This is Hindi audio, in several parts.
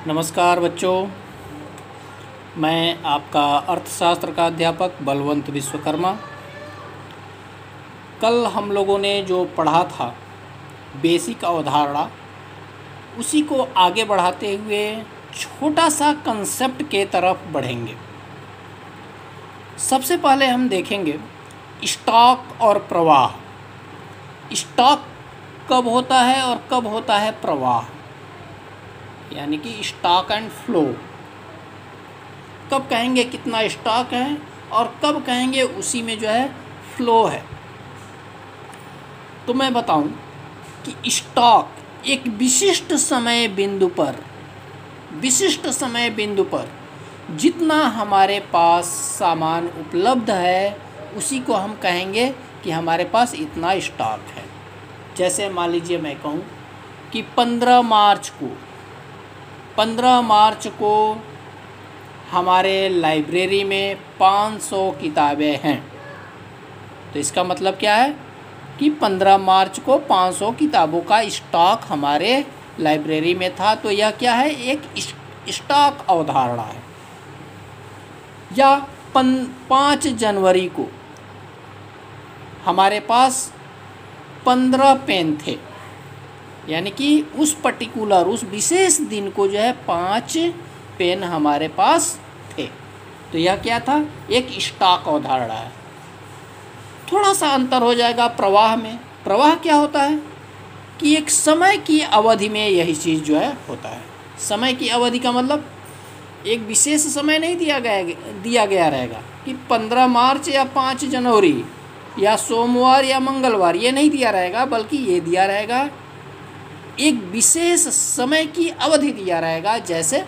नमस्कार बच्चों, मैं आपका अर्थशास्त्र का अध्यापक बलवंत विश्वकर्मा। कल हम लोगों ने जो पढ़ा था बेसिक अवधारणा, उसी को आगे बढ़ाते हुए छोटा सा कंसेप्ट के तरफ बढ़ेंगे। सबसे पहले हम देखेंगे स्टॉक और प्रवाह। स्टॉक कब होता है और कब होता है प्रवाह, यानी कि स्टॉक एंड फ्लो। कब कहेंगे कितना स्टॉक है और कब कहेंगे उसी में जो है फ्लो है। तो मैं बताऊं कि स्टॉक एक विशिष्ट समय बिंदु पर जितना हमारे पास सामान उपलब्ध है उसी को हम कहेंगे कि हमारे पास इतना स्टॉक है। जैसे मान लीजिए मैं कहूँ कि 15 मार्च को हमारे लाइब्रेरी में 500 किताबें हैं। तो इसका मतलब क्या है कि 15 मार्च को 500 किताबों का स्टॉक हमारे लाइब्रेरी में था। तो यह क्या है, एक स्टॉक अवधारणा है। या 5 जनवरी को हमारे पास 15 पेन थे, यानी कि उस विशेष दिन को जो है 5 पेन हमारे पास थे। तो यह क्या था, एक स्टॉक अवधारणा है। थोड़ा सा अंतर हो जाएगा प्रवाह में। प्रवाह क्या होता है कि एक समय की अवधि में यही चीज़ जो है होता है। समय की अवधि का मतलब एक विशेष समय नहीं दिया गया रहेगा कि 15 मार्च या 5 जनवरी या सोमवार या मंगलवार, ये नहीं दिया रहेगा, बल्कि ये दिया रहेगा एक विशेष समय की अवधि दिया रहेगा। जैसे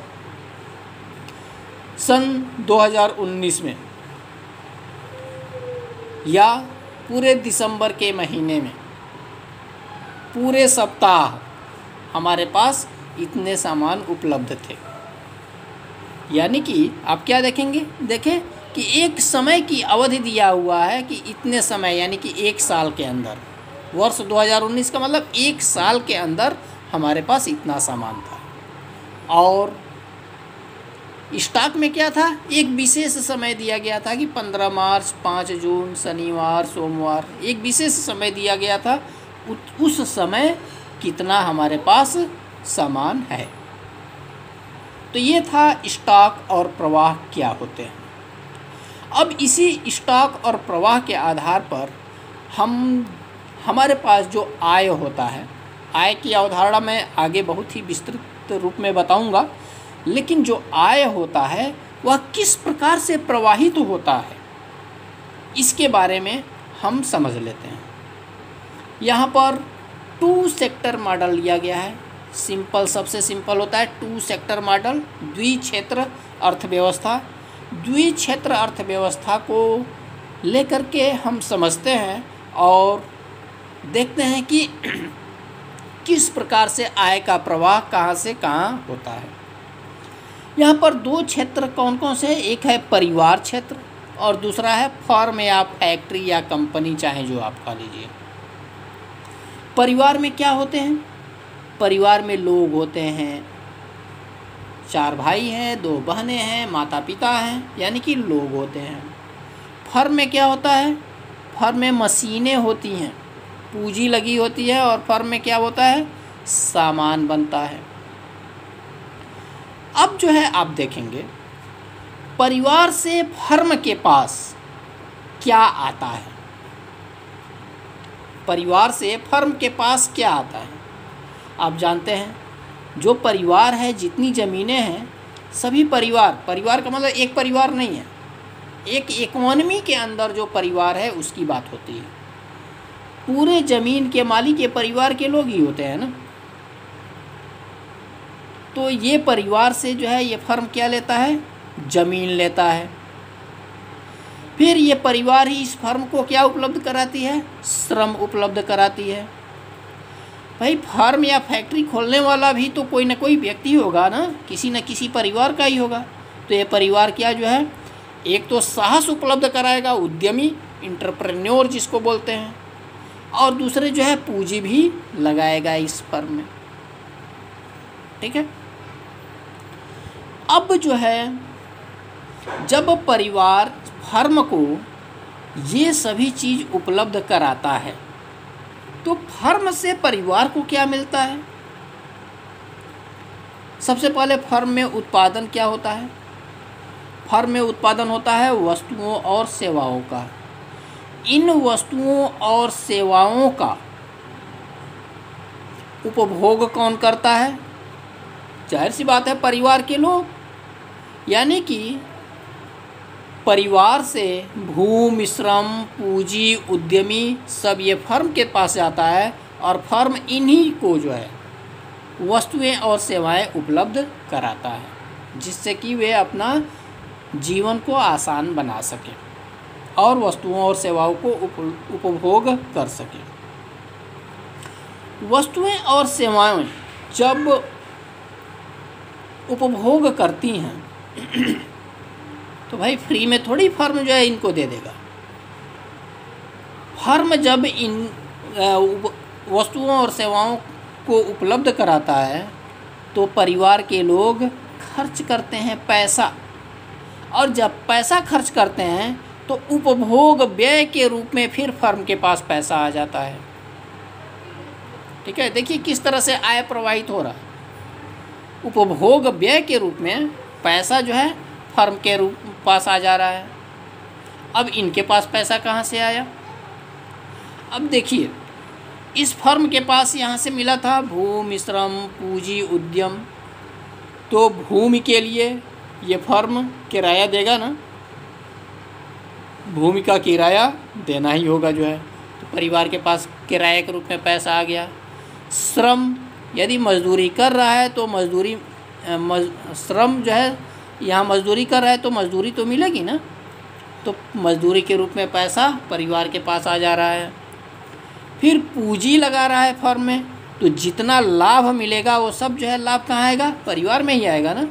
सन 2019 में या पूरे दिसंबर के महीने में पूरे सप्ताह हमारे पास इतने सामान उपलब्ध थे। यानी कि आप क्या देखें कि एक समय की अवधि दिया हुआ है कि इतने समय, यानी कि एक साल के अंदर, वर्ष 2019 का मतलब एक साल के अंदर हमारे पास इतना सामान था। और स्टॉक में क्या था, एक विशेष समय दिया गया था कि 15 मार्च, 5 जून, शनिवार, सोमवार, एक विशेष समय दिया गया था। उस समय कितना हमारे पास सामान है। तो ये था स्टॉक और प्रवाह क्या होते हैं। अब इसी स्टॉक और प्रवाह के आधार पर हमारे पास जो आय होता है, आय की अवधारणा मैं आगे बहुत ही विस्तृत रूप में बताऊंगा, लेकिन जो आय होता है वह किस प्रकार से प्रवाहित होता है इसके बारे में हम समझ लेते हैं। यहाँ पर 2 सेक्टर मॉडल लिया गया है। सबसे सिंपल होता है 2 सेक्टर मॉडल, द्विक्षेत्र अर्थव्यवस्था। द्विक्षेत्र अर्थव्यवस्था को लेकर के हम समझते हैं और देखते हैं कि किस प्रकार से आय का प्रवाह कहाँ से कहाँ होता है। यहाँ पर 2 क्षेत्र कौन कौन से, एक है परिवार क्षेत्र और दूसरा है फर्म या फैक्ट्री या कंपनी, चाहे जो आप कह लीजिए। परिवार में क्या होते हैं, परिवार में लोग होते हैं, 4 भाई हैं, 2 बहनें हैं, माता पिता हैं, यानी कि लोग होते हैं। फर्म में क्या होता है, फर्म में मशीनें होती हैं, पूंजी लगी होती है, और फर्म में क्या होता है, सामान बनता है। अब जो है आप देखेंगे परिवार से फर्म के पास क्या आता है। परिवार से फर्म के पास क्या आता है, आप जानते हैं जो परिवार है, जितनी ज़मीनें हैं, सभी परिवार का मतलब एक परिवार नहीं है, एक इकोनॉमी के अंदर जो परिवार है उसकी बात होती है। पूरे ज़मीन के मालिक ये परिवार के लोग ही होते हैं ना। तो ये परिवार से जो है ये फर्म क्या लेता है, ज़मीन लेता है। फिर ये परिवार ही इस फर्म को क्या उपलब्ध कराती है, श्रम उपलब्ध कराती है। भाई फर्म या फैक्ट्री खोलने वाला भी तो कोई ना कोई व्यक्ति होगा ना, किसी न किसी परिवार का ही होगा। तो ये परिवार क्या जो है, एक तो साहस उपलब्ध कराएगा, उद्यमी, इंटरप्रेन्योर जिसको बोलते हैं, और दूसरे जो है पूंजी भी लगाएगा इस फर्म में। ठीक है। अब जो है जब परिवार फर्म को ये सभी चीज़ उपलब्ध कराता है तो फर्म से परिवार को क्या मिलता है? सबसे पहले फर्म में उत्पादन क्या होता है? फर्म में उत्पादन होता है वस्तुओं और सेवाओं का। इन वस्तुओं और सेवाओं का उपभोग कौन करता है? जाहिर सी बात है परिवार के लोग। यानी कि परिवार से भूमि, श्रम, पूंजी, उद्यमी सब ये फर्म के पास जाता है और फर्म इन्हीं को जो है वस्तुएं और सेवाएं उपलब्ध कराता है जिससे कि वे अपना जीवन को आसान बना सकें और वस्तुओं और सेवाओं को उपभोग कर सकें। वस्तुएं और सेवाएं जब उपभोग करती हैं तो भाई फ्री में थोड़ी फर्म जो है इनको दे देगा। फर्म जब इन वस्तुओं और सेवाओं को उपलब्ध कराता है तो परिवार के लोग खर्च करते हैं पैसा, और जब पैसा खर्च करते हैं तो उपभोग व्यय के रूप में फिर फर्म के पास पैसा आ जाता है। ठीक है, देखिए किस तरह से आय प्रवाहित हो रहा है। उपभोग व्यय के रूप में पैसा जो है फर्म के पास आ जा रहा है। अब इनके पास पैसा कहाँ से आया? अब देखिए इस फर्म के पास यहाँ से मिला था भूमि, श्रम, पूंजी, उद्यम। तो भूमि के लिए ये फर्म किराया देगा ना, भूमि का किराया देना ही होगा जो है, तो परिवार के पास किराए के रूप में पैसा आ गया। श्रम, यदि मजदूरी कर रहा है तो मजदूरी श्रम जो है यहाँ मजदूरी कर रहा है तो मजदूरी तो मिलेगी ना, तो मजदूरी के रूप में पैसा परिवार के पास आ जा रहा है। फिर पूंजी लगा रहा है फर्म में, तो जितना लाभ मिलेगा वो सब जो है लाभ कहाँ आएगा? परिवार में ही आएगा ना,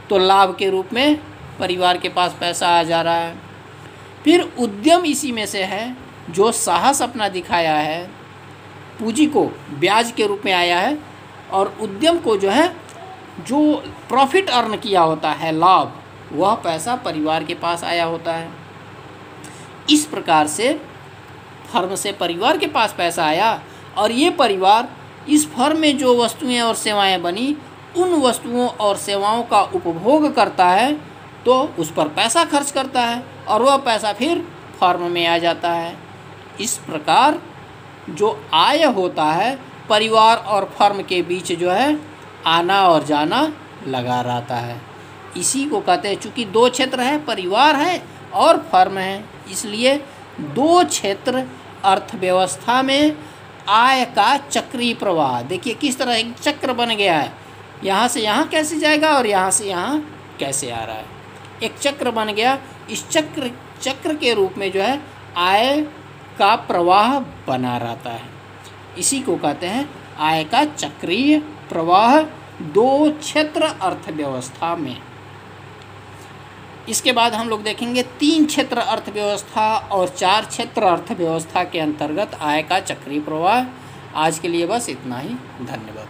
तो लाभ के रूप में परिवार के पास पैसा आ जा रहा है। फिर उद्यम इसी में से है, जो साहस अपना दिखाया है, पूंजी को ब्याज के रूप में आया है, और उद्यम को जो है जो प्रॉफिट अर्न किया होता है, लाभ, वह पैसा परिवार के पास आया होता है। इस प्रकार से फर्म से परिवार के पास पैसा आया और ये परिवार इस फर्म में जो वस्तुएं और सेवाएं बनी उन वस्तुओं और सेवाओं का उपभोग करता है, तो उस पर पैसा खर्च करता है और वह पैसा फिर फर्म में आ जाता है। इस प्रकार जो आय होता है परिवार और फर्म के बीच जो है आना और जाना लगा रहता है। इसी को कहते हैं, चूँकि दो क्षेत्र है, परिवार है और फर्म है, इसलिए दो क्षेत्र अर्थव्यवस्था में आय का चक्रीय प्रवाह। देखिए किस तरह एक चक्र बन गया है, यहाँ से यहाँ कैसे जाएगा और यहाँ से यहाँ कैसे आ रहा है, एक चक्र बन गया। इस चक्र के रूप में जो है आय का प्रवाह बना रहता है। इसी को कहते हैं आय का चक्रीय प्रवाह दो क्षेत्र अर्थव्यवस्था में। इसके बाद हम लोग देखेंगे 3 क्षेत्र अर्थव्यवस्था और 4 क्षेत्र अर्थव्यवस्था के अंतर्गत आय का चक्रीय प्रवाह। आज के लिए बस इतना ही, धन्यवाद।